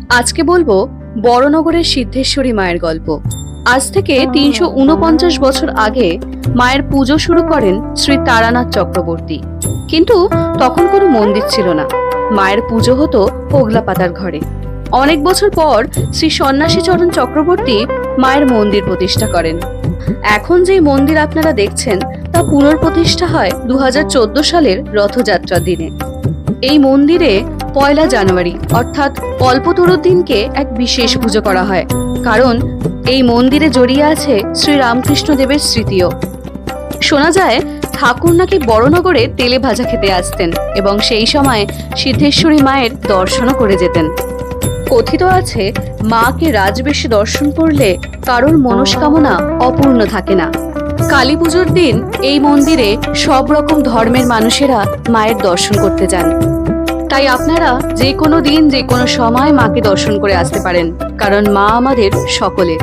আজকে বলবো বড়নগরের সিদ্ধেশ্বরী মায়ের গল্প। আজ থেকে ৩৪৯ বছর আগে মায়ের পুজো শুরু করেন শ্রী তারানাথ চক্রবর্তী। কিন্তু তখন কোনো মন্দির ছিল না, মায়ের পুজো হতো হোগলা পাতার ঘরে। অনেক বছর পর শ্রী সন্ন্যাসী চরণ চক্রবর্তী মায়ের মন্দির প্রতিষ্ঠা করেন। এখন যে মন্দির আপনারা দেখছেন তা পুনঃপ্রতিষ্ঠা হয় ২০১৪ সালের রথযাত্রার দিনে। এই মন্দিরে ১লা জানুয়ারি অর্থাৎ কল্পতরুর দিনকে এক বিশেষ পুজো করা হয়, কারণ এই মন্দিরে জড়িয়ে আছে শ্রী রামকৃষ্ণ দেবের স্মৃতিও। শোনা যায় ঠাকুর নাকি বড়নগরে তেলে ভাজা খেতে আসতেন এবং সেই সময় সিদ্ধেশ্বরী মায়ের দর্শনও করে যেতেন। কথিত আছে মাকে রাজবেশে দর্শন করলে কারোর মনস্কামনা অপূর্ণ থাকে না। কালী পুজোর দিন এই মন্দিরে সব রকম ধর্মের মানুষেরা মায়ের দর্শন করতে যান। তাই আপনারা যে কোনো দিন যে কোনো সময় মাকে দর্শন করে আসতে পারেন, কারণ মা আমাদের সকলের।